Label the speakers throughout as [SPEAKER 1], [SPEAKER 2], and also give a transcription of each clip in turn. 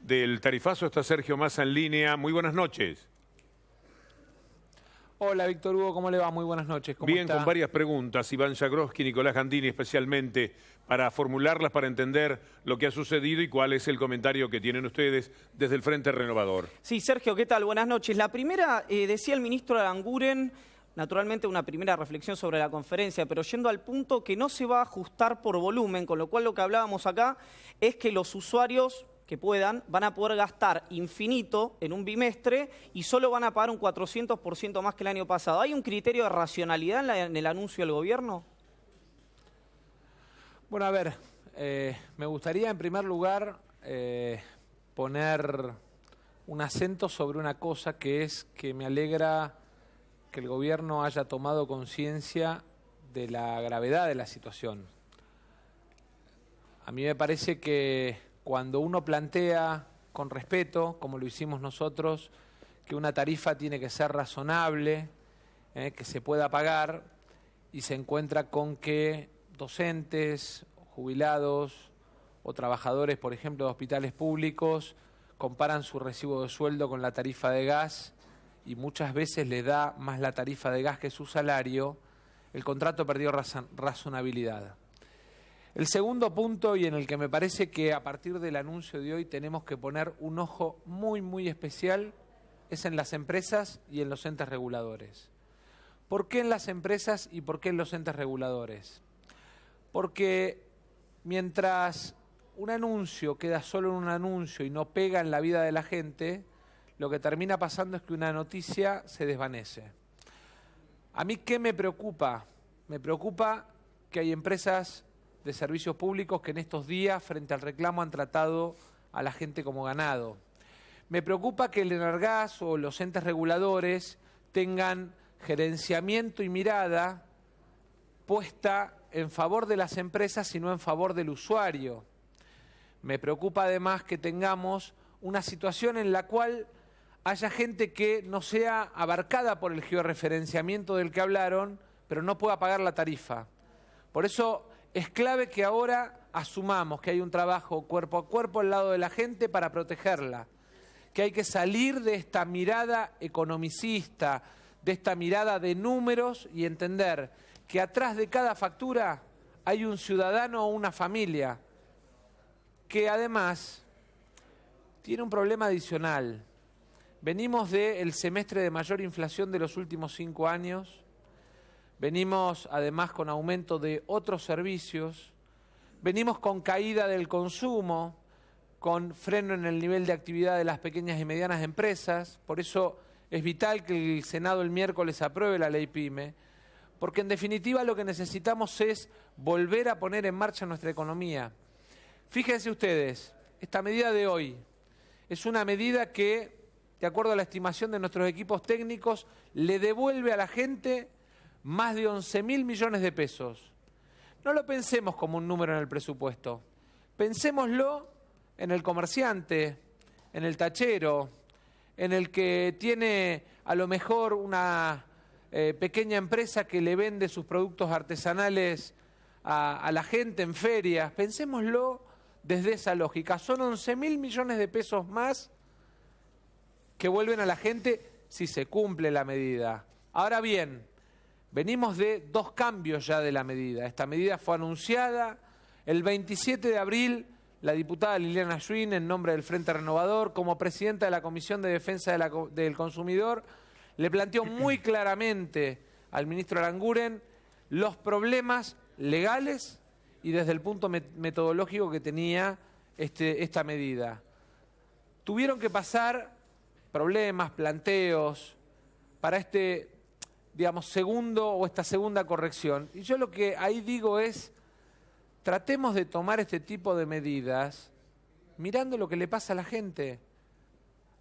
[SPEAKER 1] del tarifazo está Sergio Massa en línea. Muy buenas noches.
[SPEAKER 2] Hola, Víctor Hugo, ¿cómo le va? Muy buenas noches. ¿Cómo
[SPEAKER 1] Bien,
[SPEAKER 2] está?
[SPEAKER 1] con varias preguntas. Iván Jagroski, Nicolás Gandini especialmente, para formularlas, para entender lo que ha sucedido y cuál es el comentario que tienen ustedes desde el Frente Renovador.
[SPEAKER 3] Sí, Sergio, ¿qué tal? Buenas noches. La primera, decía el ministro Aranguren, naturalmente una primera reflexión sobre la conferencia, pero yendo al punto que no se va a ajustar por volumen, con lo cual lo que hablábamos acá es que los usuarios que puedan van a poder gastar infinito en un bimestre y solo van a pagar un 400% más que el año pasado. ¿Hay un criterio de racionalidad en el anuncio del gobierno?
[SPEAKER 2] Bueno, a ver, me gustaría en primer lugar poner un acento sobre una cosa que es que me alegra que el gobierno haya tomado conciencia de la gravedad de la situación. A mí me parece que cuando uno plantea con respeto, como lo hicimos nosotros, que una tarifa tiene que ser razonable, que se pueda pagar, y se encuentra con que docentes, jubilados o trabajadores, por ejemplo, de hospitales públicos, comparan su recibo de sueldo con la tarifa de gas y muchas veces le da más la tarifa de gas que su salario, el contrato perdió razonabilidad. El segundo punto, y en el que me parece que a partir del anuncio de hoy tenemos que poner un ojo muy especial, es en las empresas y en los entes reguladores. ¿Por qué en las empresas y por qué en los entes reguladores? Porque mientras un anuncio queda solo en un anuncio y no pega en la vida de la gente, lo que termina pasando es que una noticia se desvanece. ¿A mí qué me preocupa? Me preocupa que hay empresas de servicios públicos que en estos días, frente al reclamo, han tratado a la gente como ganado. Me preocupa que el Enargás o los entes reguladores tengan gerenciamiento y mirada puesta en favor de las empresas y no en favor del usuario. Me preocupa además que tengamos una situación en la cual haya gente que no sea abarcada por el georreferenciamiento del que hablaron, pero no pueda pagar la tarifa. Por eso es clave que ahora asumamos que hay un trabajo cuerpo a cuerpo al lado de la gente para protegerla, que hay que salir de esta mirada economicista, de esta mirada de números y entender que atrás de cada factura hay un ciudadano o una familia que además tiene un problema adicional. Venimos del semestre de mayor inflación de los últimos 5 años. Venimos además con aumento de otros servicios, venimos con caída del consumo, con freno en el nivel de actividad de las pequeñas y medianas empresas. Por eso es vital que el Senado el miércoles apruebe la ley PYME, porque en definitiva lo que necesitamos es volver a poner en marcha nuestra economía. Fíjense ustedes, esta medida de hoy es una medida que, de acuerdo a la estimación de nuestros equipos técnicos, le devuelve a la gente más de 11.000 millones de pesos. No lo pensemos como un número en el presupuesto. Pensémoslo en el comerciante, en el tachero, en el que tiene a lo mejor una pequeña empresa que le vende sus productos artesanales a la gente en ferias. Pensémoslo desde esa lógica. Son 11.000 millones de pesos más que vuelven a la gente si se cumple la medida. Ahora bien, venimos de 2 cambios ya de la medida. Esta medida fue anunciada el 27 de abril, la diputada Liliana Schwinn, en nombre del Frente Renovador, como presidenta de la Comisión de Defensa del Consumidor, le planteó muy claramente al ministro Aranguren los problemas legales y desde el punto metodológico que tenía esta medida. Tuvieron que pasar problemas, planteos para esta segunda corrección. Y yo lo que ahí digo es, tratemos de tomar este tipo de medidas mirando lo que le pasa a la gente.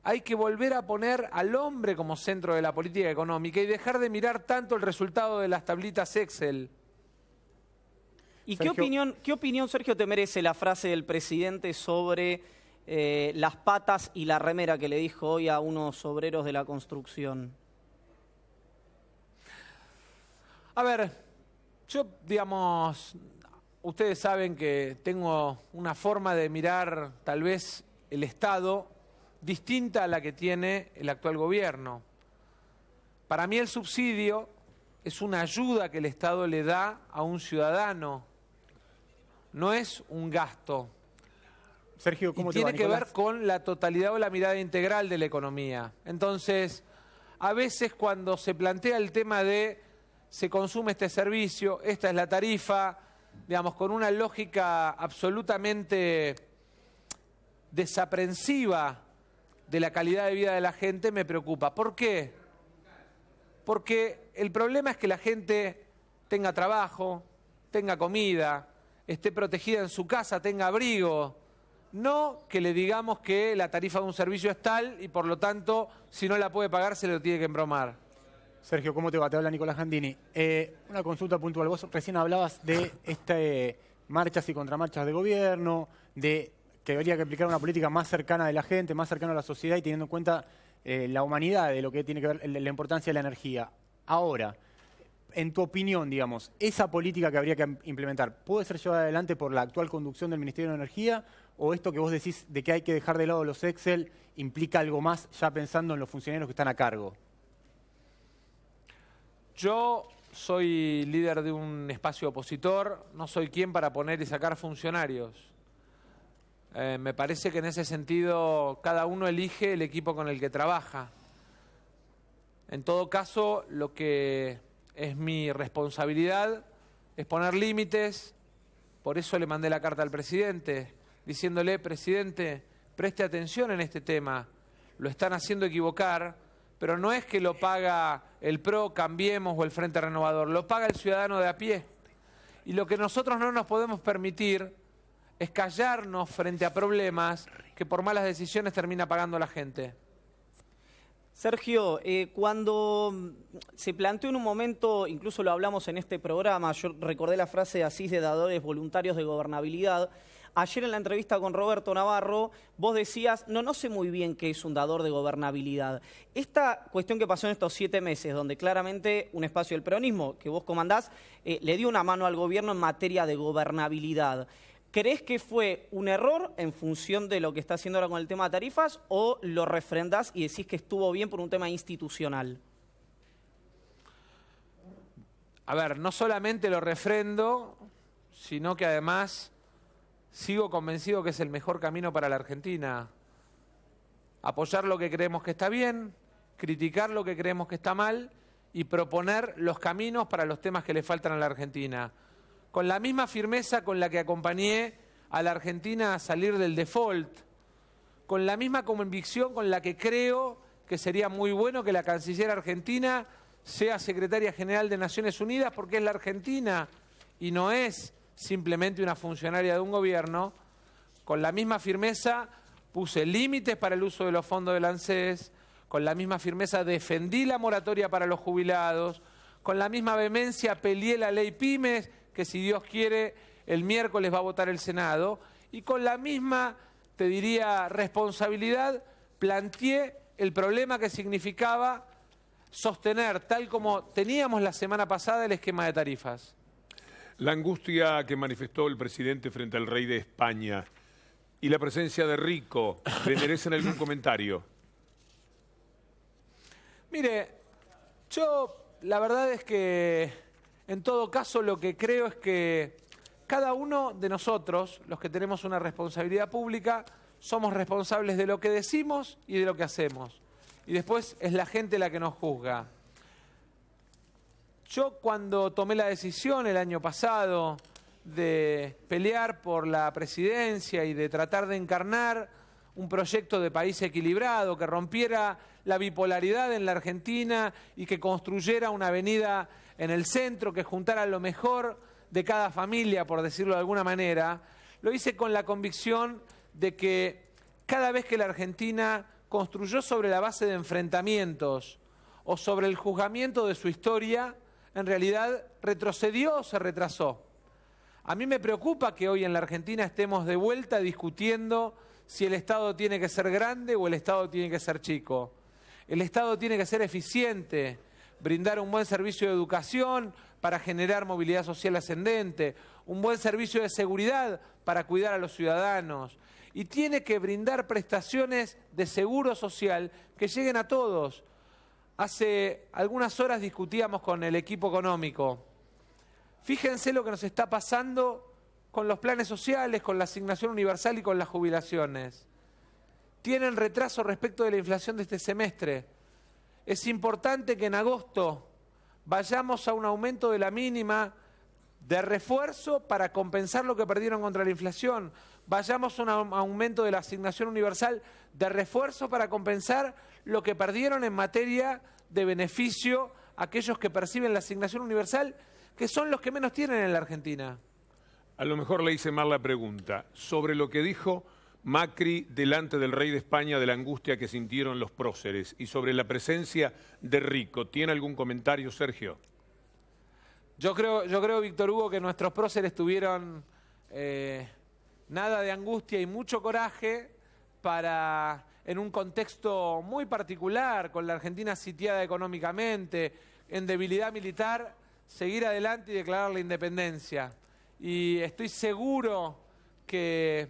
[SPEAKER 2] Hay que volver a poner al hombre como centro de la política económica y dejar de mirar tanto el resultado de las tablitas Excel.
[SPEAKER 3] ¿Y
[SPEAKER 1] Sergio,
[SPEAKER 3] qué opinión, Sergio, te merece la frase del presidente sobre las patas y la remera que le dijo hoy a unos obreros de la construcción?
[SPEAKER 2] A ver, yo, ustedes saben que tengo una forma de mirar tal vez el Estado distinta a la que tiene el actual gobierno. Para mí el subsidio es una ayuda que el Estado le da a un ciudadano, no es un gasto.
[SPEAKER 4] Sergio, ¿cómo te va,
[SPEAKER 2] tiene que
[SPEAKER 4] Nicolás?
[SPEAKER 2] ver con la totalidad o la mirada integral de la economía. Entonces, a veces cuando se plantea el tema de se consume este servicio, esta es la tarifa, digamos, con una lógica absolutamente desaprensiva de la calidad de vida de la gente, me preocupa. ¿Por qué? Porque el problema es que la gente tenga trabajo, tenga comida, esté protegida en su casa, tenga abrigo. No que le digamos que la tarifa de un servicio es tal y por lo tanto, si no la puede pagar, se lo tiene que embromar.
[SPEAKER 4] Sergio, ¿cómo te va? Te habla Nicolás Gandini. Una consulta puntual. Vos recién hablabas de marchas y contramarchas de gobierno, de que habría que aplicar una política más cercana de la gente, más cercana a la sociedad y teniendo en cuenta la humanidad de lo que tiene que ver la importancia de la energía. Ahora, en tu opinión, digamos, ¿esa política que habría que implementar puede ser llevada adelante por la actual conducción del Ministerio de Energía o esto que vos decís de que hay que dejar de lado los Excel implica algo más ya pensando en los funcionarios que están a cargo?
[SPEAKER 2] Yo soy líder de un espacio opositor, no soy quien para poner y sacar funcionarios. Me parece que en ese sentido cada uno elige el equipo con el que trabaja. En todo caso, lo que es mi responsabilidad es poner límites, por eso le mandé la carta al presidente, diciéndole, presidente, preste atención en este tema, lo están haciendo equivocar, pero no es que lo paga el PRO, Cambiemos o el Frente Renovador, lo paga el ciudadano de a pie. Y lo que nosotros no nos podemos permitir es callarnos frente a problemas que por malas decisiones termina pagando la gente.
[SPEAKER 3] Sergio, cuando se planteó en un momento, incluso lo hablamos en este programa, yo recordé la frase de Asís de dadores voluntarios de gobernabilidad. Ayer en la entrevista con Roberto Navarro, vos decías, no sé muy bien qué es un dador de gobernabilidad. Esta cuestión que pasó en estos 7 meses, donde claramente un espacio del peronismo que vos comandás le dio una mano al gobierno en materia de gobernabilidad. ¿Crees que fue un error en función de lo que está haciendo ahora con el tema de tarifas o lo refrendás y decís que estuvo bien por un tema institucional?
[SPEAKER 2] A ver, no solamente lo refrendo, sino que además sigo convencido que es el mejor camino para la Argentina. Apoyar lo que creemos que está bien, criticar lo que creemos que está mal y proponer los caminos para los temas que le faltan a la Argentina. Con la misma firmeza con la que acompañé a la Argentina a salir del default, con la misma convicción con la que creo que sería muy bueno que la canciller argentina sea secretaria general de Naciones Unidas, porque es la Argentina y no es simplemente una funcionaria de un gobierno. Con la misma firmeza puse límites para el uso de los fondos del ANSES, con la misma firmeza defendí la moratoria para los jubilados, con la misma vehemencia peleé la ley Pymes, que si Dios quiere el miércoles va a votar el Senado, y con la misma, te diría, responsabilidad planteé el problema que significaba sostener, tal como teníamos la semana pasada, el esquema de tarifas.
[SPEAKER 1] La angustia que manifestó el presidente frente al rey de España y la presencia de Rico, ¿le merecen algún comentario?
[SPEAKER 2] Mire, yo la verdad es que en todo caso lo que creo es que cada uno de nosotros, los que tenemos una responsabilidad pública, somos responsables de lo que decimos y de lo que hacemos. Y después es la gente la que nos juzga. Yo cuando tomé la decisión el año pasado de pelear por la presidencia y de tratar de encarnar un proyecto de país equilibrado que rompiera la bipolaridad en la Argentina y que construyera una avenida en el centro que juntara lo mejor de cada familia, por decirlo de alguna manera, lo hice con la convicción de que cada vez que la Argentina construyó sobre la base de enfrentamientos o sobre el juzgamiento de su historia, en realidad retrocedió o se retrasó. A mí me preocupa que hoy en la Argentina estemos de vuelta discutiendo si el Estado tiene que ser grande o el Estado tiene que ser chico. El Estado tiene que ser eficiente, brindar un buen servicio de educación para generar movilidad social ascendente, un buen servicio de seguridad para cuidar a los ciudadanos y tiene que brindar prestaciones de seguro social que lleguen a todos. Hace algunas horas discutíamos con el equipo económico. Fíjense lo que nos está pasando con los planes sociales, con la asignación universal y con las jubilaciones. Tienen retraso respecto de la inflación de este semestre. Es importante que en agosto vayamos a un aumento de la mínima de refuerzo para compensar lo que perdieron contra la inflación. Vayamos a un aumento de la asignación universal de refuerzo para compensar lo que perdieron en materia de beneficio a aquellos que perciben la asignación universal, que son los que menos tienen en la Argentina.
[SPEAKER 1] A lo mejor le hice mal la pregunta. Sobre lo que dijo Macri delante del rey de España de la angustia que sintieron los próceres y sobre la presencia de Rico, ¿tiene algún comentario, Sergio?
[SPEAKER 2] Yo creo, Víctor Hugo, que nuestros próceres tuvieron nada de angustia y mucho coraje para, en un contexto muy particular, con la Argentina sitiada económicamente, en debilidad militar, seguir adelante y declarar la independencia. Y estoy seguro que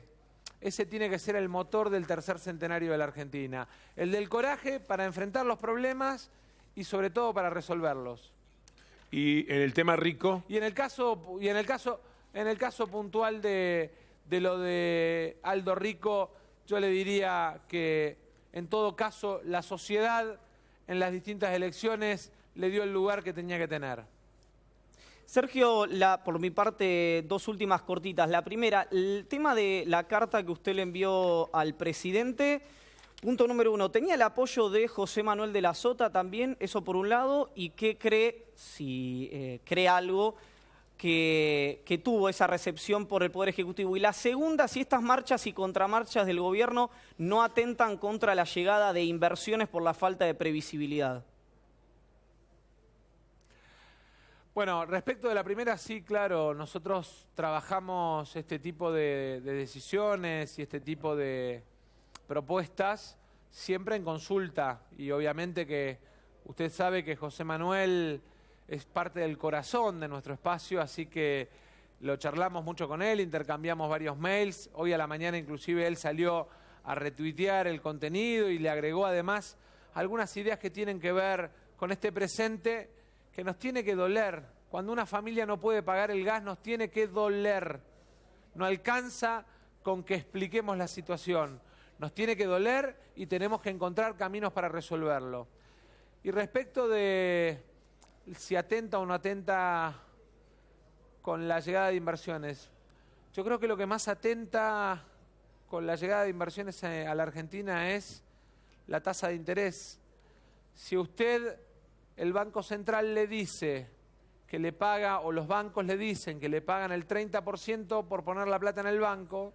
[SPEAKER 2] ese tiene que ser el motor del tercer centenario de la Argentina. El del coraje para enfrentar los problemas y sobre todo para resolverlos.
[SPEAKER 1] Y en el tema Rico.
[SPEAKER 2] Y en el caso puntual de lo de Aldo Rico, yo le diría que en todo caso la sociedad en las distintas elecciones le dio el lugar que tenía que tener.
[SPEAKER 3] Sergio, por mi parte, dos últimas cortitas. La primera, el tema de la carta que usted le envió al presidente. Punto número 1, ¿tenía el apoyo de José Manuel de la Sota también? Eso por un lado. ¿Y qué cree, si cree algo, que tuvo esa recepción por el Poder Ejecutivo? Y la segunda, si estas marchas y contramarchas del gobierno no atentan contra la llegada de inversiones por la falta de previsibilidad.
[SPEAKER 2] Bueno, respecto de la primera, sí, claro, nosotros trabajamos este tipo de decisiones y este tipo de propuestas siempre en consulta, y obviamente que usted sabe que José Manuel es parte del corazón de nuestro espacio, así que lo charlamos mucho con él, intercambiamos varios mails. Hoy a la mañana inclusive él salió a retuitear el contenido y le agregó además algunas ideas que tienen que ver con este presente que nos tiene que doler. Cuando una familia no puede pagar el gas nos tiene que doler. No alcanza con que expliquemos la situación. Nos tiene que doler y tenemos que encontrar caminos para resolverlo. Y respecto de si atenta o no atenta con la llegada de inversiones, yo creo que lo que más atenta con la llegada de inversiones a la Argentina es la tasa de interés. Si usted, el Banco Central le dice que le paga, o los bancos le dicen que le pagan el 30% por poner la plata en el banco,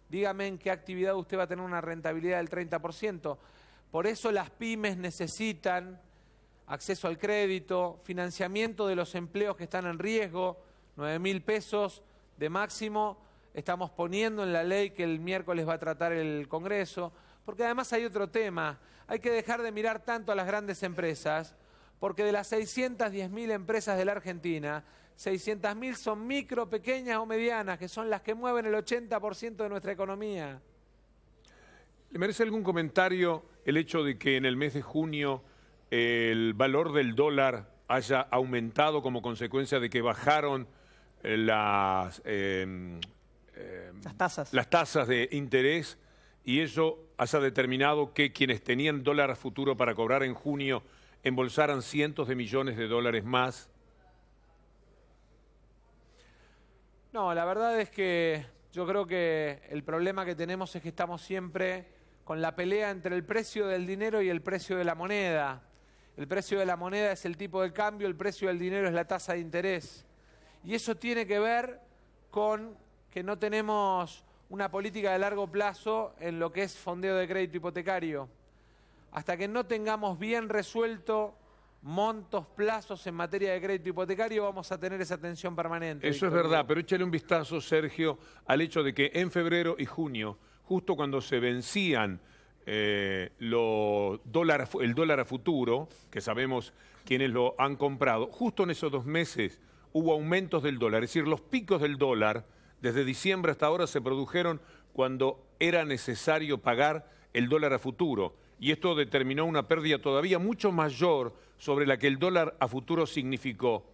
[SPEAKER 2] dígame en qué actividad usted va a tener una rentabilidad del 30%. Por eso las pymes necesitan acceso al crédito, financiamiento de los empleos que están en riesgo, 9.000 pesos de máximo, estamos poniendo en la ley que el miércoles va a tratar el Congreso, porque además hay otro tema, hay que dejar de mirar tanto a las grandes empresas, porque de las 610.000 empresas de la Argentina, 600.000 son micro, pequeñas o medianas, que son las que mueven el 80% de nuestra economía.
[SPEAKER 1] ¿Le merece algún comentario el hecho de que en el mes de junio el valor del dólar haya aumentado como consecuencia de que bajaron las tasas de interés y eso haya determinado que quienes tenían dólar a futuro para cobrar en junio embolsaran cientos de millones de dólares más?
[SPEAKER 2] No, la verdad es que yo creo que el problema que tenemos es que estamos siempre con la pelea entre el precio del dinero y el precio de la moneda. El precio de la moneda es el tipo de cambio, el precio del dinero es la tasa de interés. Y eso tiene que ver con que no tenemos una política de largo plazo en lo que es fondeo de crédito hipotecario. Hasta que no tengamos bien resuelto montos, plazos en materia de crédito hipotecario, vamos a tener esa tensión permanente.
[SPEAKER 1] Eso es verdad, pero échale un vistazo, Sergio, al hecho de que en febrero y junio, justo cuando se vencían el dólar a futuro, que sabemos quiénes lo han comprado, justo en esos 2 meses hubo aumentos del dólar, es decir, los picos del dólar desde diciembre hasta ahora se produjeron cuando era necesario pagar el dólar a futuro. Y esto determinó una pérdida todavía mucho mayor sobre la que el dólar a futuro significó.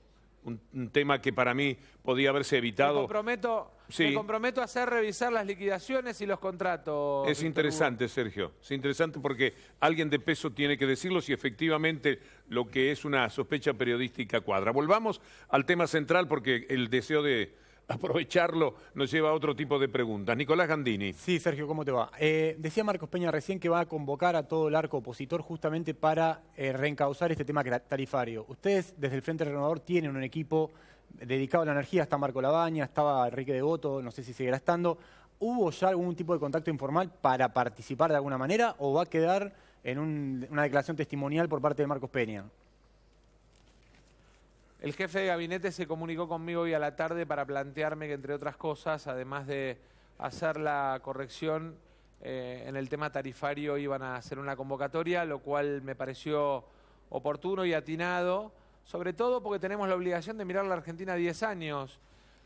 [SPEAKER 1] Un tema que para mí podía haberse evitado.
[SPEAKER 2] Me comprometo a hacer revisar las liquidaciones y los contratos.
[SPEAKER 1] Es interesante, Sergio. Es interesante porque alguien de peso tiene que decirlo si efectivamente lo que es una sospecha periodística cuadra. Volvamos al tema central porque el deseo de aprovecharlo nos lleva a otro tipo de preguntas. Nicolás Gandini.
[SPEAKER 4] Sí, Sergio, ¿cómo te va? Decía Marcos Peña recién que va a convocar a todo el arco opositor justamente para reencauzar este tema tarifario. Ustedes, desde el Frente Renovador, tienen un equipo dedicado a la energía. Está Marco Labaña, estaba Enrique Devoto, no sé si seguirá estando. ¿Hubo ya algún tipo de contacto informal para participar de alguna manera o va a quedar en una declaración testimonial por parte de Marcos Peña?
[SPEAKER 2] El jefe de gabinete se comunicó conmigo hoy a la tarde para plantearme que, entre otras cosas, además de hacer la corrección en el tema tarifario, iban a hacer una convocatoria, lo cual me pareció oportuno y atinado, sobre todo porque tenemos la obligación de mirar la Argentina a 10 años.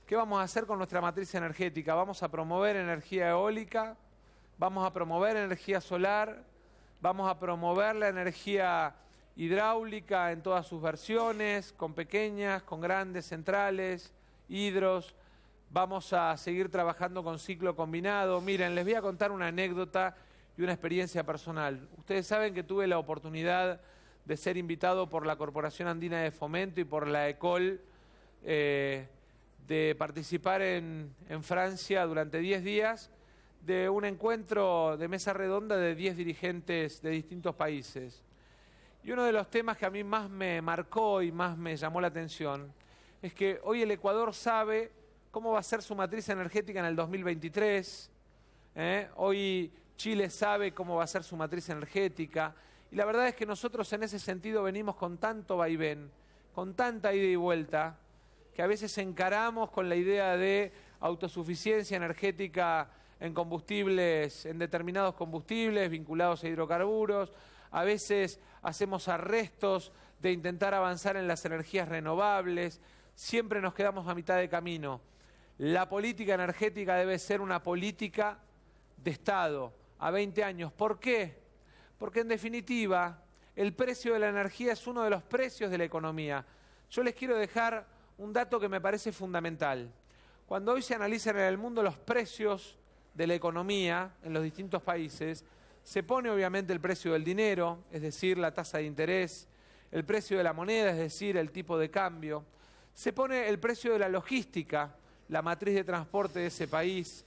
[SPEAKER 2] ¿Qué vamos a hacer con nuestra matriz energética? ¿Vamos a promover energía eólica? ¿Vamos a promover energía solar? ¿Vamos a promover la energía hidráulica en todas sus versiones, con pequeñas, con grandes centrales, hidros? Vamos a seguir trabajando con ciclo combinado. Miren, les voy a contar una anécdota y una experiencia personal. Ustedes saben que tuve la oportunidad de ser invitado por la Corporación Andina de Fomento y por la ECOL de participar en Francia durante 10 días de un encuentro de mesa redonda de 10 dirigentes de distintos países. Y uno de los temas que a mí más me marcó y más me llamó la atención es que hoy el Ecuador sabe cómo va a ser su matriz energética en el 2023. Hoy Chile sabe cómo va a ser su matriz energética. Y la verdad es que nosotros en ese sentido venimos con tanto vaivén, con tanta ida y vuelta, que a veces encaramos con la idea de autosuficiencia energética en combustibles, en determinados combustibles vinculados a hidrocarburos. A veces hacemos arrestos de intentar avanzar en las energías renovables. Siempre nos quedamos a mitad de camino. La política energética debe ser una política de Estado a 20 años. ¿Por qué? Porque en definitiva el precio de la energía es uno de los precios de la economía. Yo les quiero dejar un dato que me parece fundamental. Cuando hoy se analizan en el mundo los precios de la economía en los distintos países, se pone obviamente el precio del dinero, es decir, la tasa de interés, el precio de la moneda, es decir, el tipo de cambio. Se pone el precio de la logística, la matriz de transporte de ese país.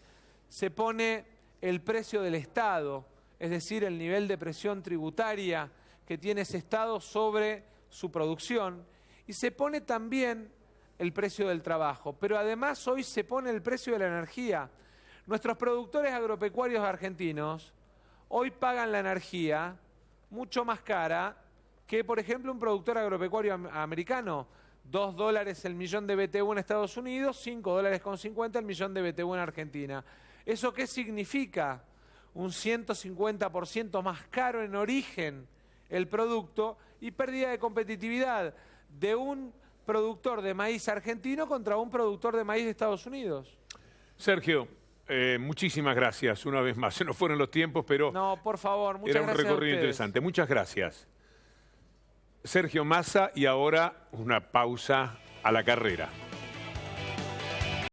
[SPEAKER 2] Se pone el precio del Estado, es decir, el nivel de presión tributaria que tiene ese Estado sobre su producción. Y se pone también el precio del trabajo. Pero además hoy se pone el precio de la energía. Nuestros productores agropecuarios argentinos hoy pagan la energía mucho más cara que, por ejemplo, un productor agropecuario americano. $2 el millón de BTU en Estados Unidos, $5.50 el millón de BTU en Argentina. ¿Eso qué significa? Un 150% más caro en origen el producto y pérdida de competitividad de un productor de maíz argentino contra un productor de maíz de Estados Unidos.
[SPEAKER 1] Sergio, muchísimas gracias una vez más. Se nos fueron los tiempos, pero
[SPEAKER 2] no, por favor, muchas gracias.
[SPEAKER 1] Era un recorrido interesante. Muchas gracias. Sergio Massa, y ahora una pausa a la carrera.